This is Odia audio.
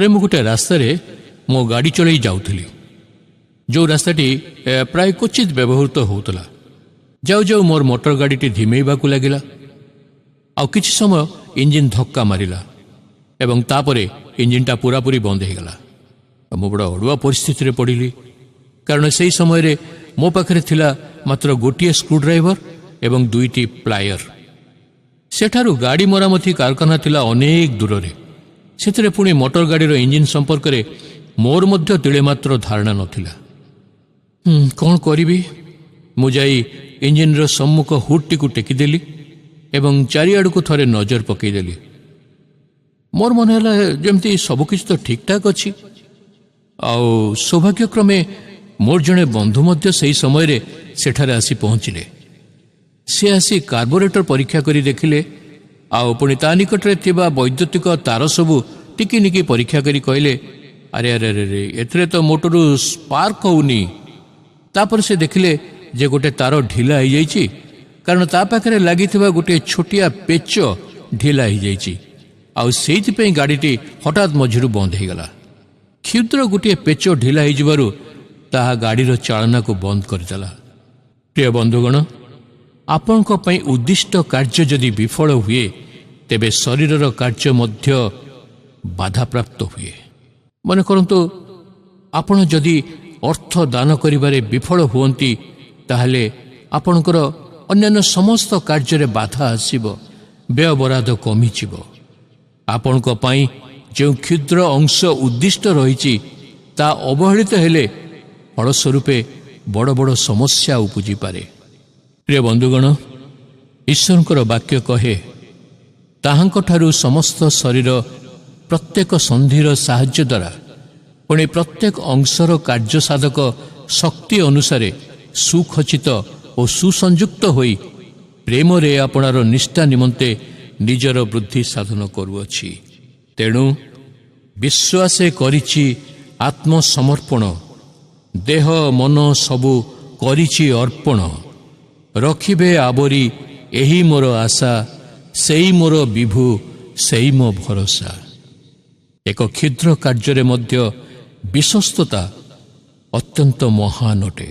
ଥରେ ମୁଁ ଗୋଟିଏ ରାସ୍ତାରେ ମୋ ଗାଡ଼ି ଚଳାଇ ଯାଉଥିଲି, ଯେଉଁ ରାସ୍ତାଟି ପ୍ରାୟ କ୍ୱଚିତ୍ ବ୍ୟବହୃତ ହେଉଥିଲା। ଯାଉ ଯାଉ ମୋର ମୋଟର ଗାଡ଼ିଟି ଧିମେଇବାକୁ ଲାଗିଲା। ଆଉ କିଛି ସମୟ ଇଞ୍ଜିନ୍ ଧକ୍କା ମାରିଲା ଏବଂ ତାପରେ ଇଞ୍ଜିନ୍ଟା ପୁରାପୁରି ବନ୍ଦ ହୋଇଗଲା। ମୁଁ ବଡ଼ ଅଡ଼ୁଆ ପରିସ୍ଥିତିରେ ପଡ଼ିଲି, କାରଣ ସେହି ସମୟରେ ମୋ ପାଖରେ ଥିଲା ମାତ୍ର ଗୋଟିଏ ସ୍କ୍ରୁଡ୍ରାଇଭର ଏବଂ 2ଟି ପ୍ଲାୟର। ସେଠାରୁ ଗାଡ଼ି ମରାମତି କାରଖାନା ଥିଲା ଅନେକ ଦୂରରେ। ସେଥିରେ ପୁଣି ମୋଟର ଗାଡ଼ିର ଇଞ୍ଜିନ୍ ସମ୍ପର୍କରେ ମୋର ମଧ୍ୟ ତିଳେ ମାତ୍ର ଧାରଣା ନଥିଲା। କ'ଣ କରିବି? ମୁଁ ଯାଇ ଇଞ୍ଜିନ୍ର ସମ୍ମୁଖ ହୁଡ୍ଟିକୁ ଟେକିଦେଲି ଏବଂ ଚାରିଆଡ଼କୁ ଥରେ ନଜର ପକାଇଦେଲି। ମୋର ମନେ ହେଲା ଯେମିତି ସବୁକିଛି ତ ଠିକ୍ଠାକ୍ ଅଛି। ଆଉ ସୌଭାଗ୍ୟକ୍ରମେ ମୋର ଜଣେ ବନ୍ଧୁ ମଧ୍ୟ ସେହି ସମୟରେ ସେଠାରେ ଆସି ପହଞ୍ଚିଲେ। ସେ ଆସି କାର୍ବୋରେଟର ପରୀକ୍ଷା କରି ଦେଖିଲେ, ଆଉ ପୁଣି ତା ନିକଟରେ ଥିବା ବୈଦ୍ୟୁତିକ ତାର ସବୁ ଟିକିନିକି ପରୀକ୍ଷା କରି କହିଲେ, ଆରେ ଆରେ ଆରେ ଏଥିରେ ତ ମୋଟରରୁ ସ୍ପାର୍କ ହେଉନି। ତାପରେ ସେ ଦେଖିଲେ ଯେ ଗୋଟିଏ ତାର ଢିଲା ହୋଇଯାଇଛି, କାରଣ ତା ପାଖରେ ଲାଗିଥିବା ଗୋଟିଏ ଛୋଟିଆ ପେଚ ଢିଲା ହୋଇଯାଇଛି। ଆଉ ସେଇଥିପାଇଁ ଗାଡ଼ିଟି ହଠାତ୍ ମଝିରୁ ବନ୍ଦ ହୋଇଗଲା। କ୍ଷୁଦ୍ର ଗୋଟିଏ ପେଚ ଢିଲା ହୋଇଯିବାରୁ ତାହା ଗାଡ଼ିର ଚାଳନାକୁ ବନ୍ଦ କରିଦେଲା। ପ୍ରିୟ ବନ୍ଧୁଗଣ, ଆପଣଙ୍କ ପାଇଁ ଉଦ୍ଦିଷ୍ଟ କାର୍ଯ୍ୟ ଯଦି ବିଫଳ ହୁଏ, ତେବେ ଶରୀରର କାର୍ଯ୍ୟ ମଧ୍ୟ ବାଧାପ୍ରାପ୍ତ ହୁଏ। ମନେ କରନ୍ତୁ, ଆପଣ ଯଦି ଅର୍ଥ ଦାନ କରିବାରେ ବିଫଳ ହୁଅନ୍ତି, ତାହେଲେ ଆପଣଙ୍କର ଅନ୍ୟାନ୍ୟ ସମସ୍ତ କାର୍ଯ୍ୟରେ ବାଧା ଆସିବ, ବ୍ୟୟବରାଦ କମିଯିବ। ଆପଣଙ୍କ ପାଇଁ ଯେଉଁ କ୍ଷୁଦ୍ର ଅଂଶ ଉଦ୍ଦିଷ୍ଟ ରହିଛି ତାହା ଅବହେଳିତ ହେଲେ ଫଳସ୍ୱରୂପେ ବଡ଼ ବଡ଼ ସମସ୍ୟା ଉପୁଜିପାରେ। ପ୍ରିୟ ବନ୍ଧୁଗଣ, ଈଶ୍ୱରଙ୍କର ବାକ୍ୟ କହେ, ତାହାଙ୍କଠାରୁ ସମସ୍ତ ଶରୀର ପ୍ରତ୍ୟେକ ସନ୍ଧିର ସାହାଯ୍ୟ ଦ୍ୱାରା ପୁଣି ପ୍ରତ୍ୟେକ ଅଂଶର କାର୍ଯ୍ୟସାଧକ ଶକ୍ତି ଅନୁସାରେ ସୁଖଚିତ ଓ ସୁସଂଯୁକ୍ତ ହୋଇ ପ୍ରେମରେ ଆପଣାର ନିଷ୍ଠା ନିମନ୍ତେ ନିଜର ବୃଦ୍ଧି ସାଧନ କରୁଅଛି। ତେଣୁ ବିଶ୍ୱାସେ କରିଛି ଆତ୍ମସମର୍ପଣ, ଦେହ ମନ ସବୁ କରିଛି ଅର୍ପଣ, ରଖିବେ ଆବରି ଏହି ମୋର ଆଶା, ସେଇ ମୋର ବିଭୁ, ସେଇ ମୋ ଭରସା। ଏକ କ୍ଷୁଦ୍ର କାର୍ଯ୍ୟରେ ମଧ୍ୟ ବିଶ୍ୱସ୍ତତା ଅତ୍ୟନ୍ତ ମହାନ ଅଟେ।